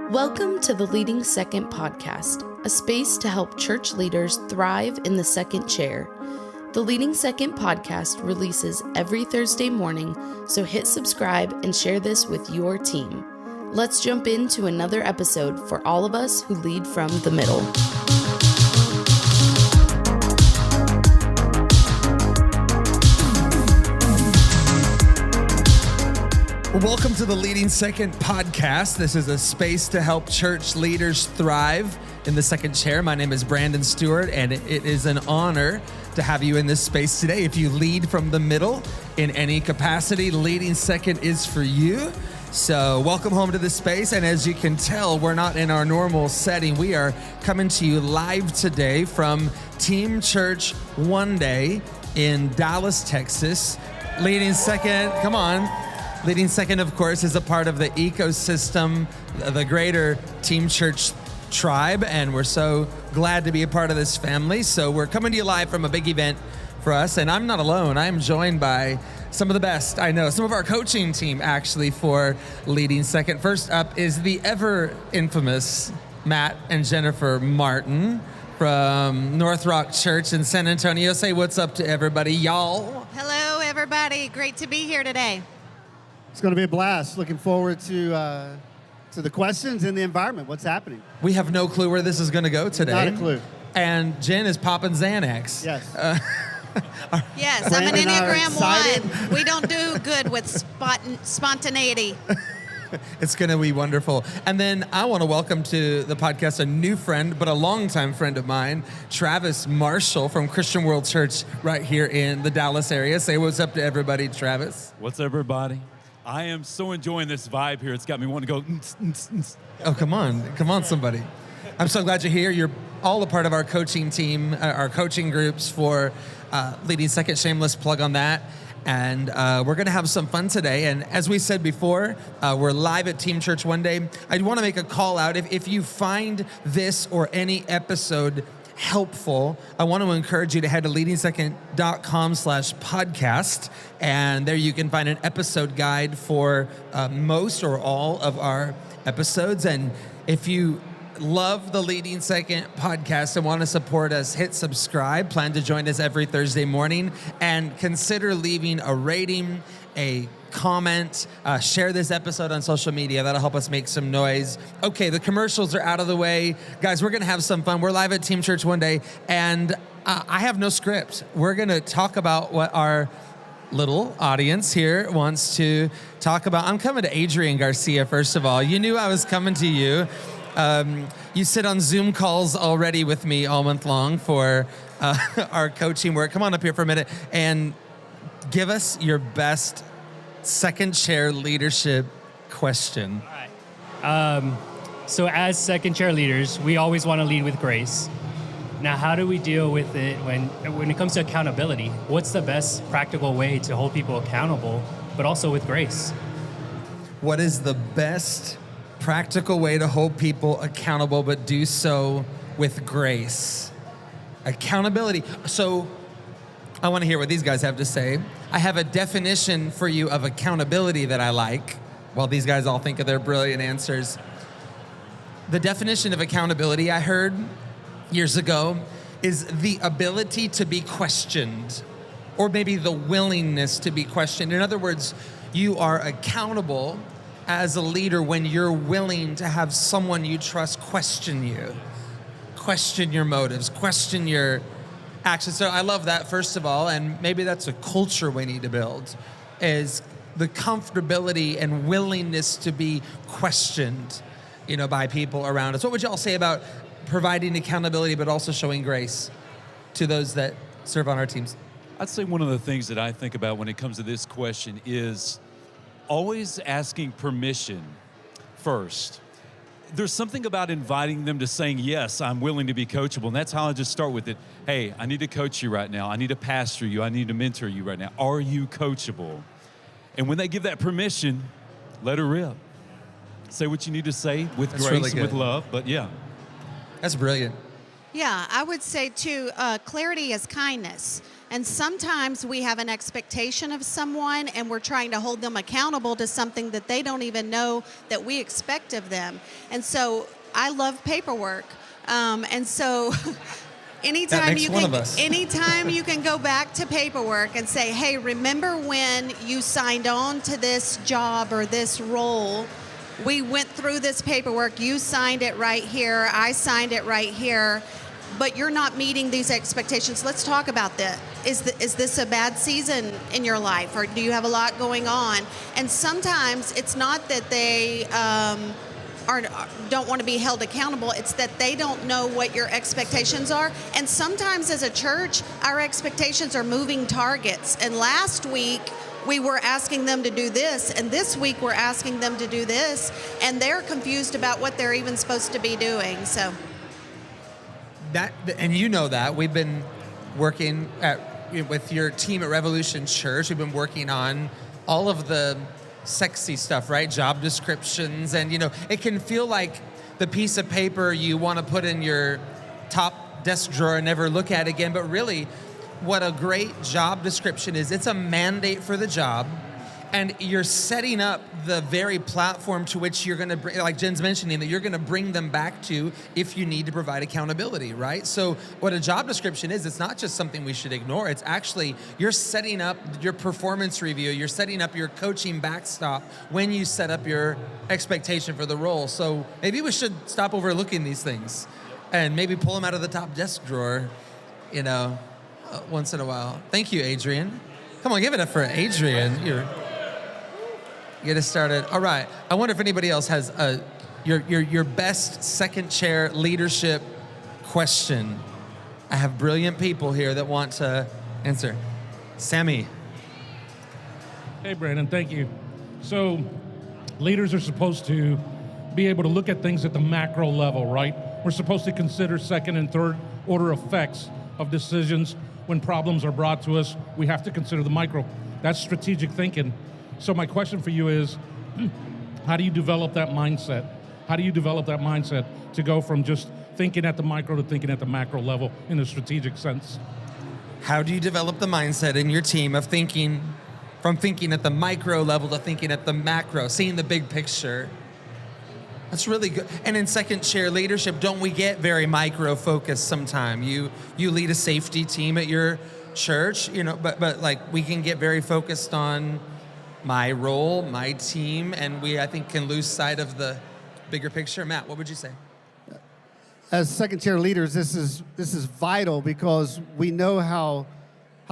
Welcome to the Leading Second podcast, a space to help church leaders thrive in the second chair. The Leading Second podcast releases every Thursday morning, so hit subscribe and share this with your team. Let's jump into another episode for all of us who lead from the middle. Welcome to the Leading Second podcast. This is a space to help church leaders thrive in the second chair. My name is Brandon Stewart, and it is an honor to have you in this space today. If you lead from the middle in any capacity, Leading Second is for you. So welcome home to this space. And as you can tell, we're not in our normal setting. We are coming to you live today from Team Church One Day in Dallas, Texas. Leading Second, come on. Leading Second, of course, is a part of the ecosystem, the greater Team Church tribe, and we're so glad to be a part of this family. So we're coming to you live from a big event for us, and I'm not alone. I am joined by some of the best I know, some of our coaching team, actually, for Leading Second. First up is the ever infamous Matt and Jennifer Martin from NorthRock Church in San Antonio. Say what's up to everybody, y'all. Hello, everybody. Great to be here today. It's going to be a blast. Looking forward to the questions and the environment. What's happening? We have no clue where this is going to go today. Not a clue. And Jen is popping Xanax. Yes. Yes, I'm an Brandon and I are Enneagram excited. 1. We don't do good with spontaneity. It's going to be wonderful. And then I want to welcome to the podcast a new friend, but a longtime friend of mine, Travis Marshall from Christian World Church right here in the Dallas area. Say what's up to everybody, Travis. What's up, everybody? I am so enjoying this vibe here. It's got me wanting to go. Oh, come on, somebody. I'm so glad you're here. You're all a part of our coaching team, our coaching groups for Leading Second. Shameless plug on that. And we're going to have some fun today. And as we said before, we're live at Team Church One Day. I want to make a call out. If you find this or any episode helpful, I want to encourage you to head to leadingsecond.com/podcast. And there you can find an episode guide for most or all of our episodes. And if you love the Leading Second podcast and want to support us, hit subscribe. Plan to join us every Thursday morning, and consider leaving a rating, a comment, share this episode on social media. That'll help us make some noise. Okay, the commercials are out of the way. Guys, we're going to have some fun. We're live at Team Church One Day, and I have no script. We're going to talk about what our little audience here wants to talk about. I'm coming to Adrian Garcia, first of all. You knew I was coming to you. You sit on Zoom calls already with me all month long for our coaching work. Come on up here for a minute and give us your best second chair leadership question. All right. So as second chair leaders, we always want to lead with grace. Now, how do we deal with it when it comes to accountability? What's the best practical way to hold people accountable, but also with grace? What is the best practical way to hold people accountable, but do so with grace? Accountability. So I want to hear what these guys have to say. I have a definition for you of accountability that I like, while these guys all think of their brilliant answers. The definition of accountability I heard years ago is the ability to be questioned, or maybe the willingness to be questioned. In other words, you are accountable as a leader when you're willing to have someone you trust question you, question your motives, question your actions. So I love that, first of all, and maybe that's a culture we need to build, is the comfortability and willingness to be questioned, by people around us. What would y'all say about providing accountability but also showing grace to those that serve on our teams? I'd say one of the things that I think about when it comes to this question is always asking permission first. There's something about inviting them to saying, yes, I'm willing to be coachable. And that's how I just start with it. Hey, I need to coach you right now. I need to pastor you. I need to mentor you right now. Are you coachable? And when they give that permission, let her rip. Say what you need to say with That's grace really and with good. love. But yeah. That's brilliant. Yeah, I would say too, clarity is kindness. And sometimes we have an expectation of someone and we're trying to hold them accountable to something that they don't even know that we expect of them. And so I love paperwork. And so anytime you can go back to paperwork and say, hey, remember when you signed on to this job or this role? We went through this paperwork. You signed it right here. I signed it right here. But you're not meeting these expectations. Let's talk about that. Is this a bad season in your life, or do you have a lot going on? And sometimes it's not that they don't want to be held accountable. It's that they don't know what your expectations are. And sometimes as a church, our expectations are moving targets. And last week, we were asking them to do this, and this week we're asking them to do this, and they're confused about what they're even supposed to be doing. So that, and you know that we've been working with your team at Revolution Church. We've been working on all of the sexy stuff, right? Job descriptions, and it can feel like the piece of paper you want to put in your top desk drawer and never look at again, but really what a great job description is. It's a mandate for the job, and you're setting up the very platform to which you're going to bring, like Jen's mentioning, that you're going to bring them back to if you need to provide accountability, right? So what a job description is, it's not just something we should ignore. It's actually, you're setting up your performance review. You're setting up your coaching backstop when you set up your expectation for the role. So maybe we should stop overlooking these things and maybe pull them out of the top desk drawer, once in a while. Thank you, Adrian. Come on, give it up for Adrian. Get us started. All right. I wonder if anybody else has your best second chair leadership question. I have brilliant people here that want to answer. Sammy. Hey, Brandon. Thank you. So, leaders are supposed to be able to look at things at the macro level, right? We're supposed to consider second and third order effects of decisions. When problems are brought to us, we have to consider the micro. That's strategic thinking. So my question for you is, how do you develop that mindset? How do you develop that mindset to go from just thinking at the micro to thinking at the macro level in a strategic sense? How do you develop the mindset in your team of thinking at the micro level to thinking at the macro, seeing the big picture? That's really good. And in second chair leadership, don't we get very micro focused sometime? You lead a safety team at your church, but like we can get very focused on my role, my team, and I think can lose sight of the bigger picture. Matt, what would you say? As second chair leaders, this is vital because we know how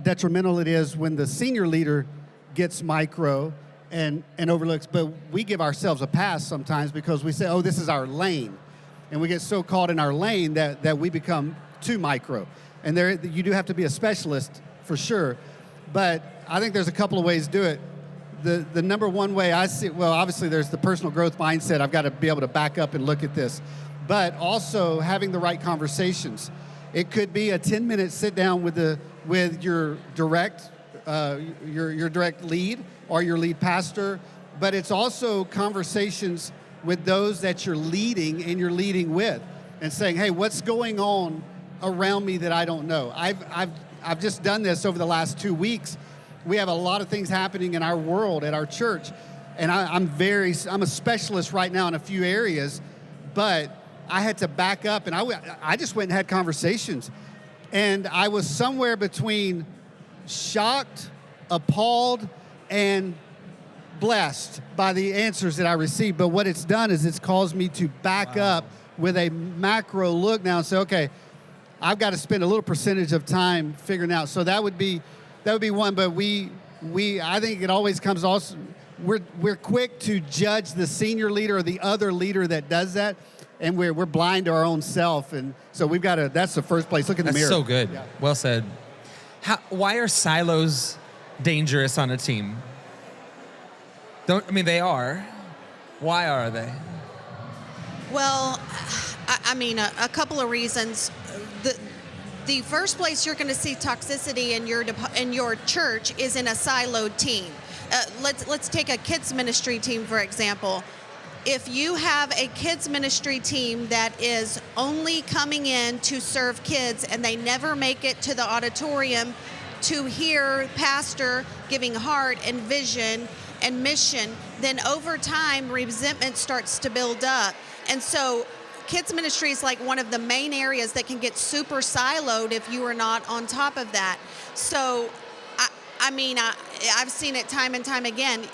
detrimental it is when the senior leader gets micro and overlooks, but we give ourselves a pass sometimes because we say, oh, this is our lane. And we get so caught in our lane that we become too micro. And you do have to be a specialist for sure. But I think there's a couple of ways to do it. The number one way I see, well, obviously there's the personal growth mindset. I've got to be able to back up and look at this. But also having the right conversations. It could be a 10-minute sit down with your direct lead or your lead pastor, but it's also conversations with those that you're leading and you're leading with, and saying, hey, what's going on around me that I don't know? I've just done this over the last 2 weeks. We have a lot of things happening in our world, at our church, and I'm a specialist right now in a few areas, but I had to back up, and I just went and had conversations, and I was somewhere between shocked, appalled, and blessed by the answers that I received. But what it's done is it's caused me to back up with a macro look now and say, okay, I've got to spend a little percentage of time figuring out. So that would be one. But I think it always comes also, we're quick to judge the senior leader or the other leader that does that, and we're blind to our own self. And so we've got to, that's the first place. Look in the mirror. That's so good. Yeah. Well said. Why are silos dangerous on a team? They are. Why are they? Well, a couple of reasons. The first place you're going to see toxicity in your church is in a siloed team. Let's take a kids ministry team, for example. if you have a kids ministry team that is only coming in to serve kids and they never make it to the auditorium to hear pastor giving heart and vision and mission, then over time resentment starts to build up. And so kids ministry is like one of the main areas that can get super siloed if you are not on top of that. So I've seen it time and time again.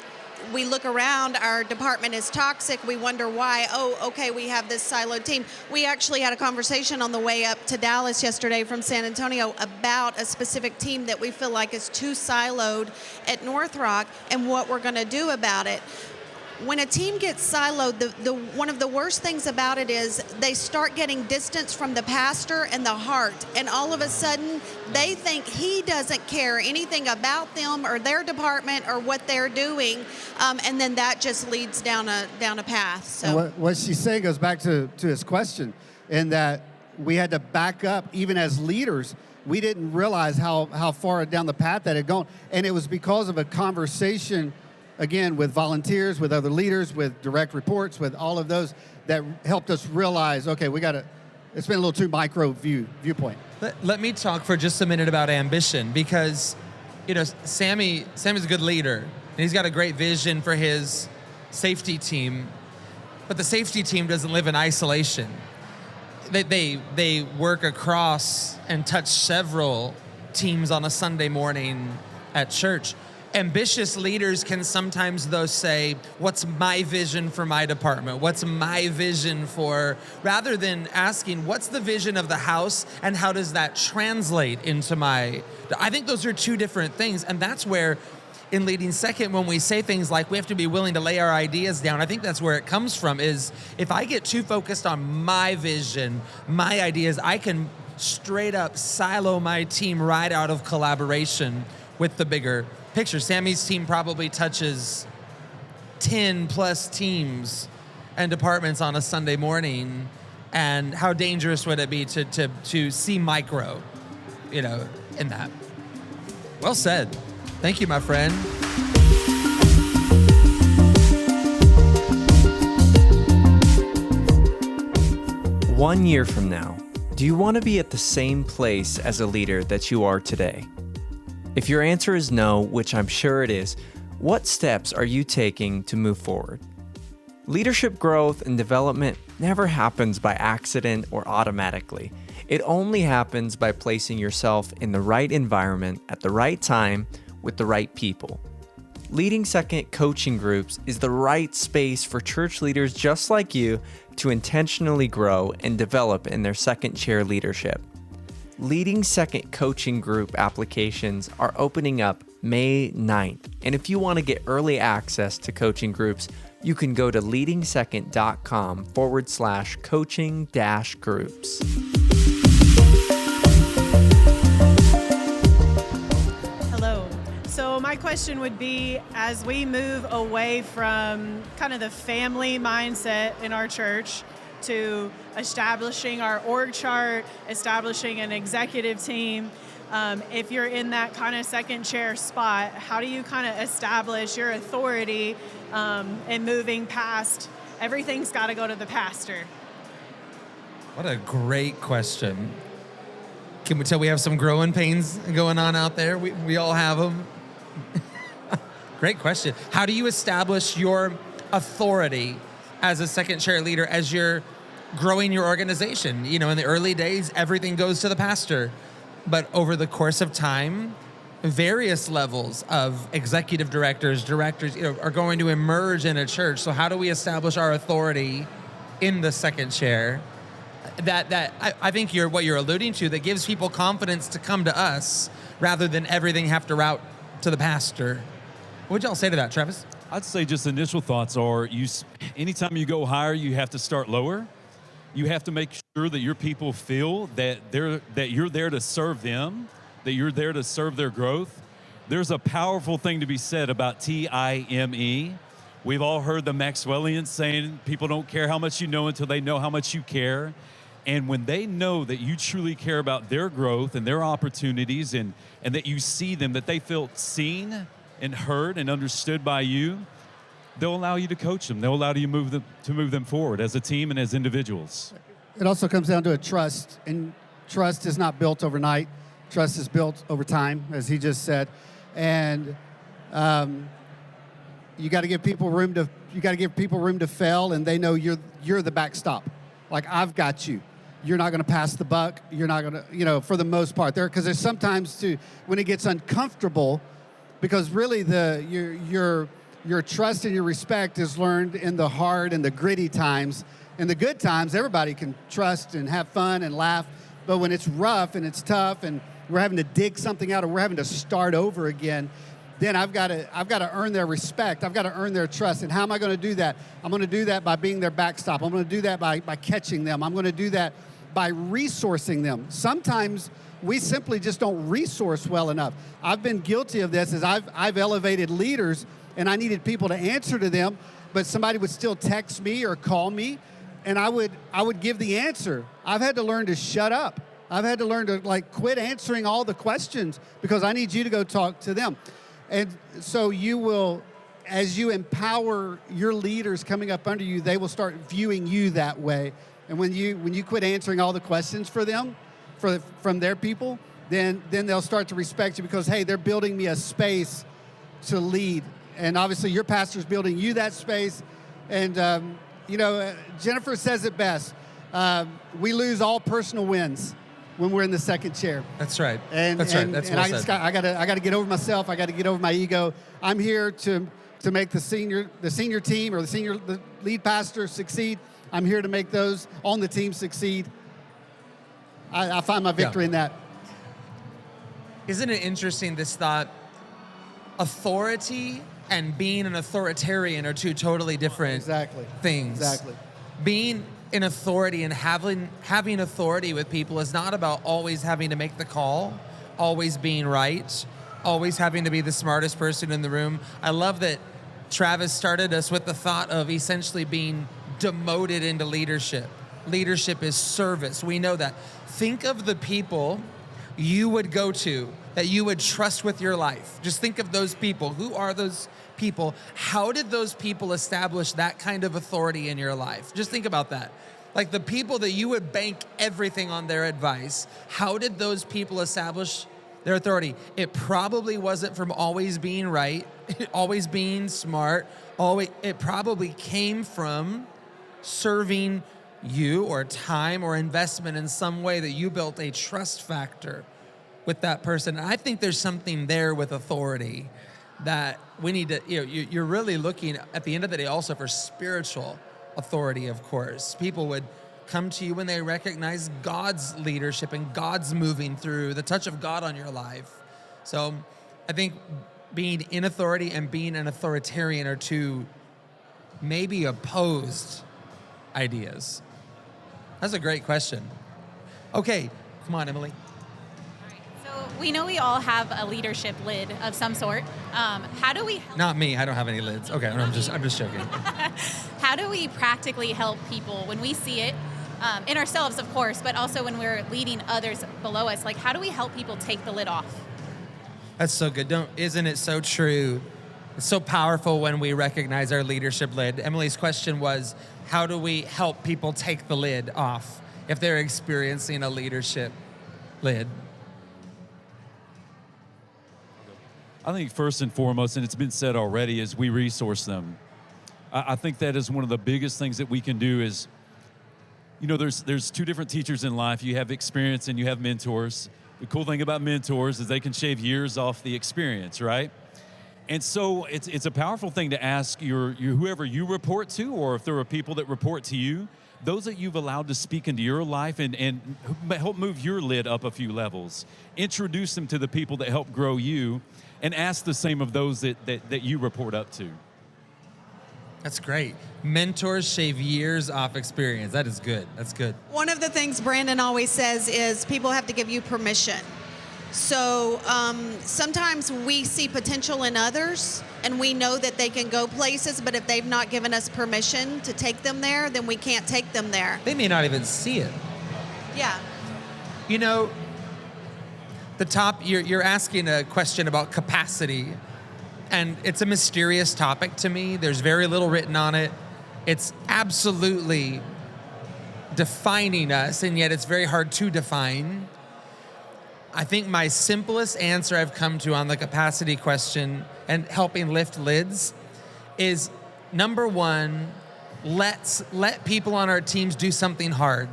We look around, our department is toxic. We wonder why. Oh, okay, we have this siloed team. We actually had a conversation on the way up to Dallas yesterday from San Antonio about a specific team that we feel like is too siloed at NorthRock and what we're going to do about it. When a team gets siloed, the one of the worst things about it is they start getting distance from the pastor and the heart, and all of a sudden they think he doesn't care anything about them or their department or what they're doing, and then that just leads down a path. So And what she's saying goes back to his question, in that we had to back up. Even as leaders, we didn't realize how far down the path that had gone, and it was because of a conversation, again, with volunteers, with other leaders, with direct reports, with all of those, that helped us realize, okay, it's been a little too micro viewpoint. Let me talk for just a minute about ambition, because, Sammy's a good leader, and he's got a great vision for his safety team, but the safety team doesn't live in isolation. They work across and touch several teams on a Sunday morning at church. Ambitious leaders can sometimes, though, say, what's my vision for my department? What's my vision rather than asking, what's the vision of the house and how does that translate into I think those are two different things. And that's where, in Leading Second, when we say things like we have to be willing to lay our ideas down, I think that's where it comes from, is if I get too focused on my vision, my ideas, I can straight up silo my team right out of collaboration with the bigger picture. Sammy's team probably touches 10 plus teams and departments on a Sunday morning. And how dangerous would it be to see micro, in that? Well said. Thank you, my friend. One year from now, do you want to be at the same place as a leader that you are today? If your answer is no, which I'm sure it is, what steps are you taking to move forward? Leadership growth and development never happens by accident or automatically. It only happens by placing yourself in the right environment at the right time with the right people. Leading Second coaching groups is the right space for church leaders just like you to intentionally grow and develop in their second chair leadership. Leading Second coaching group applications are opening up May 9th. And if you want to get early access to coaching groups, you can go to leadingsecond.com/coaching-groups. Hello. So my question would be, as we move away from kind of the family mindset in our church to establishing our org chart, establishing an executive team, if you're in that kind of second chair spot, how do you kind of establish your authority and moving past everything's got to go to the pastor? What a great question. Can we tell we have some growing pains going on out there? We all have them. Great question. How do you establish your authority as a second chair leader as you're growing your organization? In the early days, everything goes to the pastor. But over the course of time, various levels of executive directors, are going to emerge in a church. So how do we establish our authority in the second chair? I think what you're alluding to, that gives people confidence to come to us rather than everything have to route to the pastor. What would y'all say to that, Travis? I'd say just initial thoughts are, anytime you go higher, you have to start lower. You have to make sure that your people feel that you're there to serve them, that you're there to serve their growth. There's a powerful thing to be said about TIME. We've all heard the Maxwellians saying people don't care how much you know until they know how much you care. And when they know that you truly care about their growth and their opportunities and that you see them, that they feel seen and heard and understood by you, they'll allow you to coach them. They'll allow you to move them forward as a team and as individuals. It also comes down to a trust, and trust is not built overnight. Trust is built over time, as he just said, and you got to give people room to fail, and they know you're the backstop. Like, I've got you. You're not going to pass the buck. You're not going to, for the most part, because there's sometimes too when it gets uncomfortable, because really your trust and your respect is learned in the hard and the gritty times. In the good times, everybody can trust and have fun and laugh. But when it's rough and it's tough and we're having to dig something out or we're having to start over again, then I've got to earn their respect. I've got to earn their trust. And how am I going to do that? I'm going to do that by being their backstop. I'm going to do that by catching them. I'm going to do that by resourcing them. Sometimes we simply just don't resource well enough. I've been guilty of this as I've elevated leaders and I needed people to answer to them, but somebody would still text me or call me, and I would give the answer. I've had to learn to shut up. I've had to learn to quit answering all the questions because I need you to go talk to them. And so you will, as you empower your leaders coming up under you, they will start viewing you that way. And when you quit answering all the questions for them, from their people, then they'll start to respect you because, hey, they're building me a space to lead. And obviously your pastor's building you that space. And, Jennifer says it best. We lose all personal wins when we're in the second chair. That's right. That's well said. I got to get over myself. I got to get over my ego. I'm here to make the senior team or the lead pastor succeed. I'm here to make those on the team succeed. I find my victory in that. Isn't it interesting, this thought? Authority and being an authoritarian are two totally different things. Exactly. Being in authority and having authority with people is not about always having to make the call, always being right, always having to be the smartest person in the room. I love that Travis started us with the thought of essentially being demoted into leadership. Leadership is service. We know that. Think of the people you would go to that you would trust with your life. Just think of those people. Who are those people? How did those people establish that kind of authority in your life? Just think about that. Like the people that you would bank everything on their advice, how did those people establish their authority? It probably wasn't from always being right, always being smart. It probably came from serving you or time or investment in some way that you built a trust factor with that person. And I think there's something there with authority that we need to, you're really looking at the end of the day also for spiritual authority, of course. People would come to you when they recognize God's leadership and God's moving through, the touch of God on your life. So I think being in authority and being an authoritarian are two maybe opposed ideas. That's a great question. Okay, come on, Emily. So we know we all have a leadership lid of some sort. How do we help? Not me. I don't have any lids. Okay, I'm just joking. How do we practically help people when we see it in ourselves, of course, but also when we're leading others below us? Like, how do we help people take the lid off? That's so good. Isn't it so true? It's so powerful when we recognize our leadership lid. Emily's question was, how do we help people take the lid off if they're experiencing a leadership lid? I think first and foremost, and it's been said already, is we resource them. I think that is one of the biggest things that we can do is, there's two different teachers in life. You have experience and you have mentors. The cool thing about mentors is they can shave years off the experience, right? And so it's a powerful thing to ask your whoever you report to, or if there are people that report to you, those that you've allowed to speak into your life and help move your lid up a few levels. Introduce them to the people that help grow you, and ask the same of those that you report up to. That's great. Mentors shave years off experience. That is good. That's good. One of the things Brandon always says is people have to give you permission. So sometimes we see potential in others and we know that they can go places, but if they've not given us permission to take them there, then we can't take them there. They may not even see it. Yeah. You're asking a question about capacity. And it's a mysterious topic to me. There's very little written on it. It's absolutely defining us, and yet it's very hard to define. I think my simplest answer I've come to on the capacity question and helping lift lids is, number one, let people on our teams do something hard.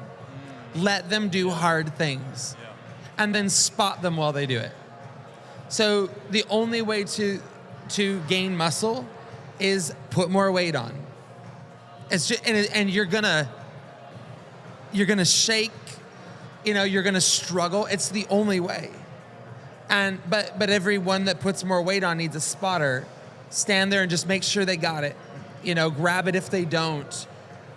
Let them do hard things, and then spot them while they do it. So the only way to gain muscle is put more weight on. It's just, and you're gonna shake, you're gonna struggle. It's the only way. And but everyone that puts more weight on needs a spotter. Stand there and just make sure they got it. Grab it if they don't.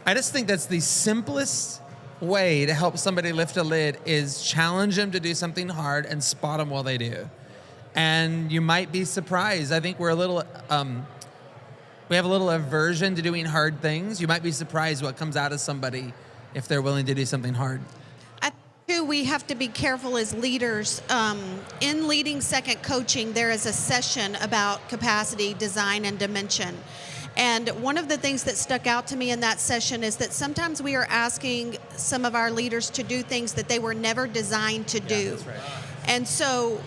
I just think that's the simplest way to help somebody lift a lid, is challenge them to do something hard and spot them while they do. And you might be surprised. I think we're a little, we have a little aversion to doing hard things. You might be surprised what comes out of somebody if they're willing to do something hard. I think we have to be careful as leaders. In Leading Second Coaching, there is a session about capacity, design, and dimension. And one of the things that stuck out to me in that session is that sometimes we are asking some of our leaders to do things that they were never designed to do. That's right. And so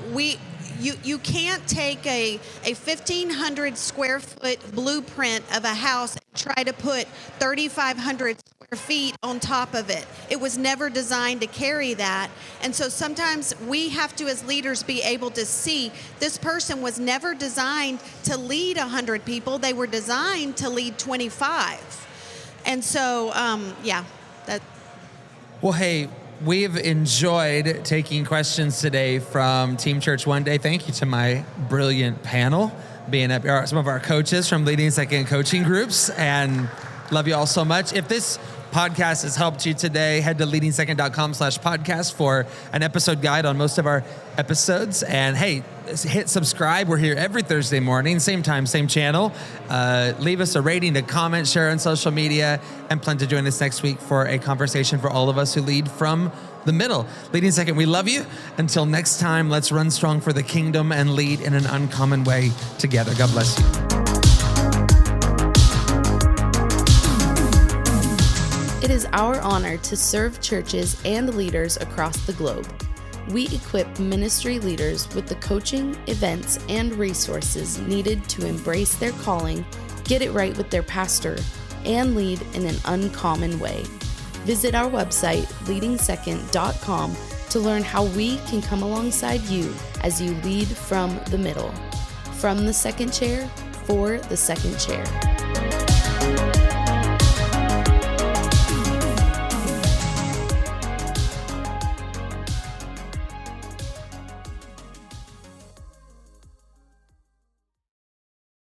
you can't take a 1,500 square foot blueprint of a house and try to put 3,500 square feet on top of it. It was never designed to carry that. And so sometimes we have to, as leaders, be able to see this person was never designed to lead 100 people. They were designed to lead 25. And so, Well, hey, we've enjoyed taking questions today from Team Church One Day. Thank you to my brilliant panel, being up some of our coaches from Leading Second coaching groups, and love you all so much. If this podcast has helped you today, head to leadingsecond.com/podcast for an episode guide on most of our episodes. And hey, hit subscribe. We're here every Thursday morning, same time, same channel. Leave us a rating, a comment, share on social media, and plan to join us next week for a conversation for all of us who lead from the middle. Leading Second, we love you. Until next time, let's run strong for the kingdom and lead in an uncommon way together. God bless you. It is our honor to serve churches and leaders across the globe. We equip ministry leaders with the coaching, events, and resources needed to embrace their calling, get it right with their pastor, and lead in an uncommon way. Visit our website, leadingsecond.com, to learn how we can come alongside you as you lead from the middle. From the second chair, for the second chair.